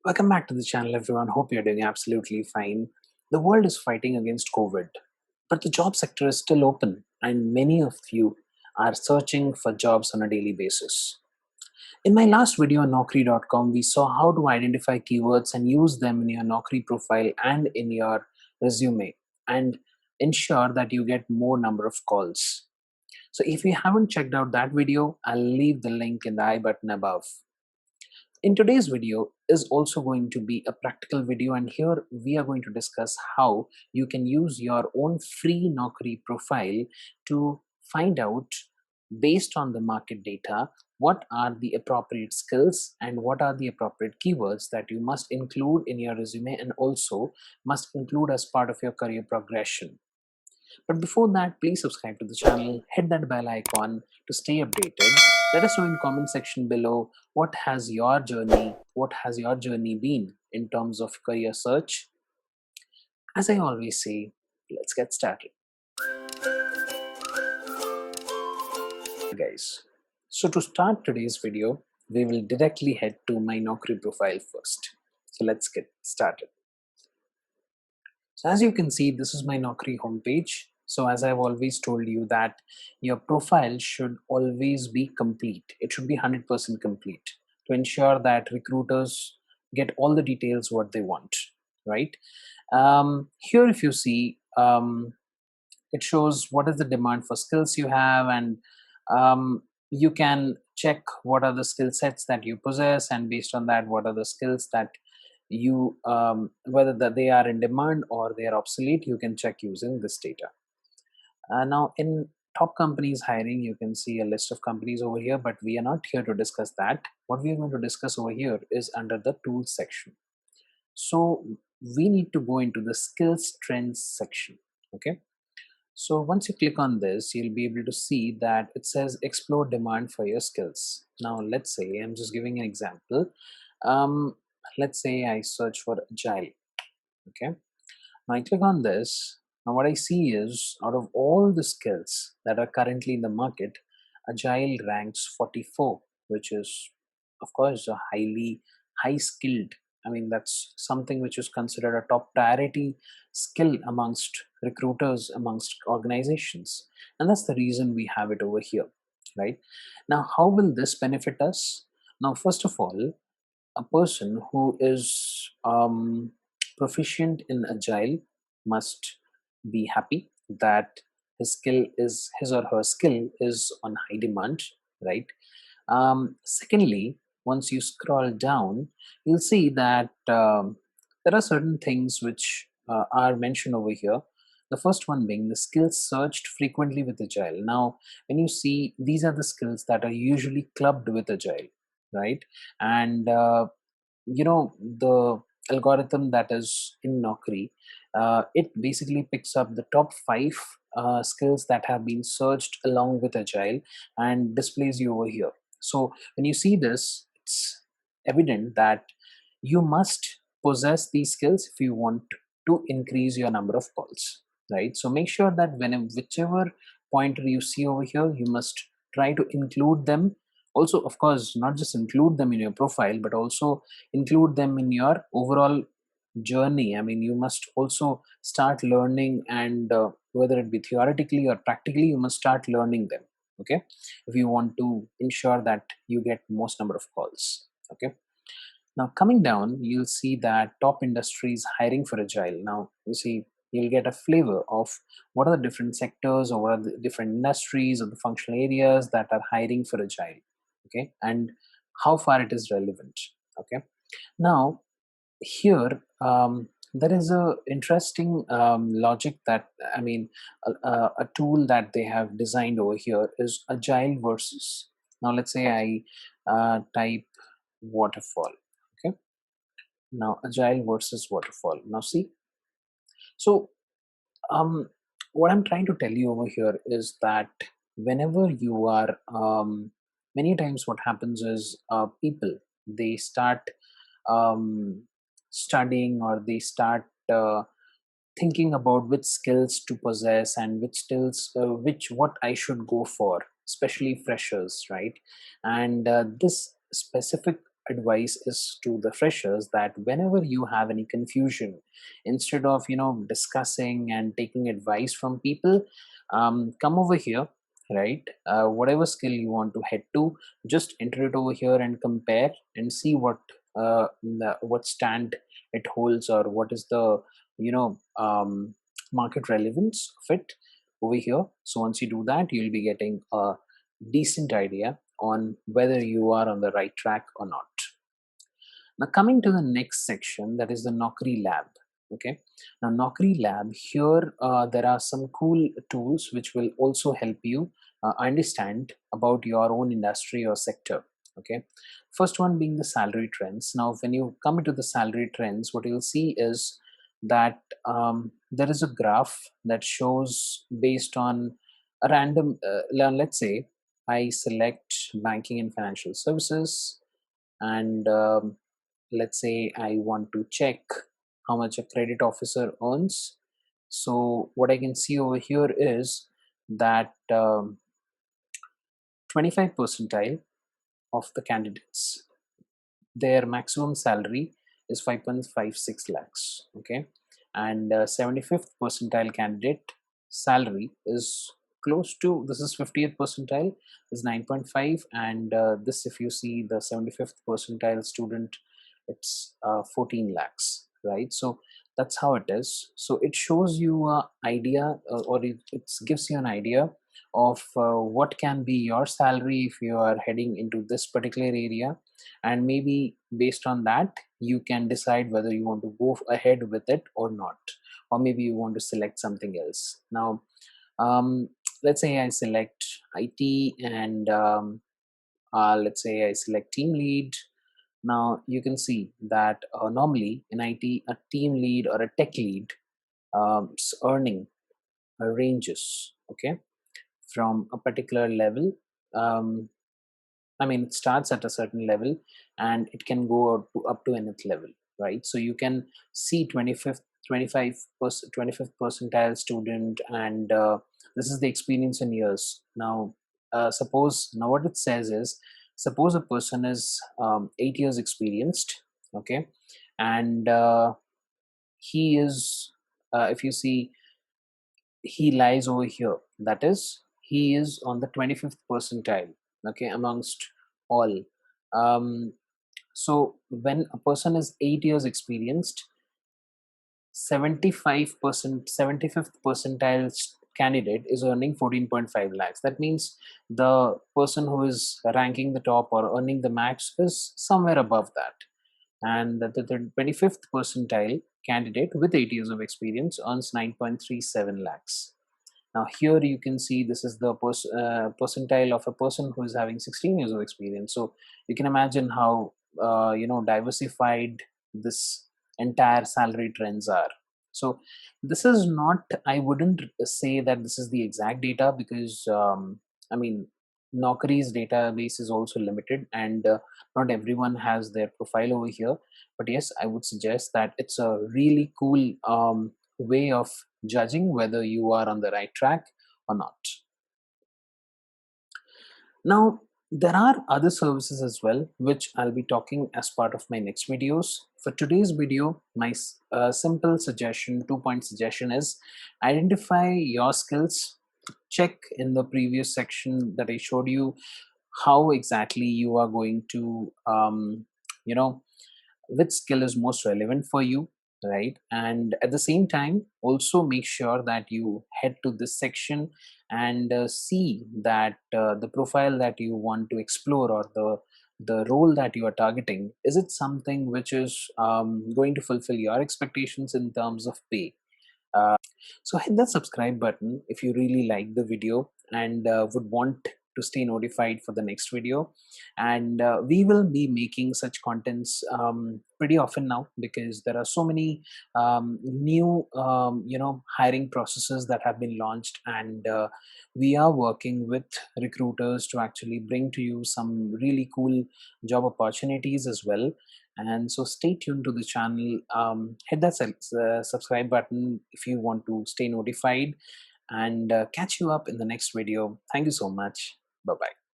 Welcome back to the channel, everyone. Hope you're doing absolutely fine. The world is fighting against COVID, but the job sector is still open, and many of you are searching for jobs on a daily basis. In my last video on Naukri.com, we saw how to identify keywords and use them in your Naukri profile and in your resume and ensure that you get more number of calls. So if you haven't checked out that video, I'll leave the link in the I button above. In today's video is also going to be a practical video, and here we are going to discuss how you can use your own free Naukri profile to find out, based on the market data, what are the appropriate skills and what are the appropriate keywords that you must include in your resume and also must include as part of your career progression. But before that, please subscribe to the channel, hit that bell icon to stay updated. Let us know in comment section below what has your journey been in terms of career search. As I always say, let's get started, guys. So to start today's video, we will directly head to my Naukri profile first. So let's get started. So as you can see, this is my Naukri homepage. So as I've always told you that your profile should always be complete. It should be 100% complete to ensure that recruiters get all the details what they want, right? Here, if you see, it shows what is the demand for skills you have, and you can check what are the skill sets that you possess, and based on that, what are the skills that you whether that they are in demand or they are obsolete. You can check using this data. Now in top companies hiring, you can see a list of companies over here, but we are not here to discuss that. What we are going to discuss over here is under the tools section. So we need to go into the skills trends section. Okay, so once you click on this, you'll be able to see that it says explore demand for your skills. Now let's say, I'm just giving an example. Let's say I search for agile. Okay, now I click on this. Now what I see is, out of all the skills that are currently in the market, agile ranks 44, which is of course a high skilled, I mean, that's something which is considered a top priority skill amongst recruiters, amongst organizations. And that's the reason we have it over here, right? Now, how will this benefit us? Now, first of all, a person who is proficient in agile must be happy that his or her skill is on high demand, right? Secondly, once you scroll down, you'll see that there are certain things which are mentioned over here. The first one being the skills searched frequently with Agile. Now, when you see, these are the skills that are usually clubbed with Agile, right? And the algorithm that is in Naukri, it basically picks up the top 5 skills that have been searched along with Agile and displays you over here. So when you see this, it's evident that you must possess these skills if you want to increase your number of calls, right? So make sure that whichever pointer you see over here, you must try to include them. Also, of course, not just include them in your profile, but also include them in your overall journey. I mean, you must also start learning, and whether it be theoretically or practically, you must start learning them. Okay, if you want to ensure that you get most number of calls. Okay, now coming down, you'll see that top industries hiring for Agile. Now you see, you'll get a flavor of what are the different sectors or what are the different industries or the functional areas that are hiring for Agile. Okay, and how far it is relevant. Okay, now here, there is a interesting logic that, I mean, a tool that they have designed over here is Agile versus. Now let's say I type waterfall. Okay, now Agile versus waterfall. Now see, so um, what I'm trying to tell you over here is that whenever you are many times what happens is, people, they start um, studying, or they start thinking about which skills to possess and which skills, which what I should go for, especially freshers, right? And this specific advice is to the freshers that whenever you have any confusion, instead of discussing and taking advice from people, come over here, right? Whatever skill you want to head to, just enter it over here and compare and see what stand it holds, or what is the market relevance of it over here. So once you do that, you'll be getting a decent idea on whether you are on the right track or not. Now coming to the next section, that is the Naukri Lab. Okay, now Naukri Lab, here there are some cool tools which will also help you understand about your own industry or sector. Okay, first one being the salary trends. Now when you come into the salary trends, what you'll see is that there is a graph that shows based on a random let's say I select banking and financial services, and let's say I want to check how much a credit officer earns. So what I can see over here is that 25 percentile of the candidates, their maximum salary is 5.56 lakhs. Okay, and 75th percentile candidate salary is close to, this is 50th percentile, is 9.5, and this, if you see the 75th percentile student, it's 14 lakhs, right? So that's how it is. So it shows you a idea, or it gives you an idea of what can be your salary if you are heading into this particular area, and maybe based on that you can decide whether you want to go ahead with it or not, or maybe you want to select something else. Now let's say I select IT, and let's say I select team lead. Now you can see that normally in IT, a team lead or a tech lead earning ranges, okay, from a particular level. I mean, it starts at a certain level and it can go up to nth level, right? So you can see 25th, 25th percentile student, and this is the experience in years. Now, suppose, now what it says is, suppose a person is 8 years experienced, okay, and he is, if you see, he lies over here. That is, he is on the 25th percentile, okay, amongst all. Um, so when a person is 8 years experienced, 75%, 75th percentile candidate is earning 14.5 lakhs. That means the person who is ranking the top or earning the max is somewhere above that. And the 25th percentile candidate with 8 years of experience earns 9.37 lakhs. Now here you can see this is the percentile of a person who is having 16 years of experience. So you can imagine how diversified this entire salary trends are. So this is not, I wouldn't say that this is the exact data, because I mean, Naukri's database is also limited, and not everyone has their profile over here. But yes, I would suggest that it's a really cool way of judging whether you are on the right track or not. Now, there are other services as well, which I'll be talking as part of my next videos. For today's video, my simple suggestion, 2-point suggestion is identify your skills. Check in the previous section that I showed you how exactly you are going to, which skill is most relevant for you, right? And at the same time, also make sure that you head to this section and see that the profile that you want to explore, or the role that you are targeting, is it something which is going to fulfill your expectations in terms of pay. So hit that subscribe button if you really like the video and would want to stay notified for the next video. And we will be making such contents pretty often now, because there are so many new hiring processes that have been launched, and we are working with recruiters to actually bring to you some really cool job opportunities as well. And so stay tuned to the channel. Hit that subscribe button if you want to stay notified, and catch you up in the next video. Thank you so much. Bye bye.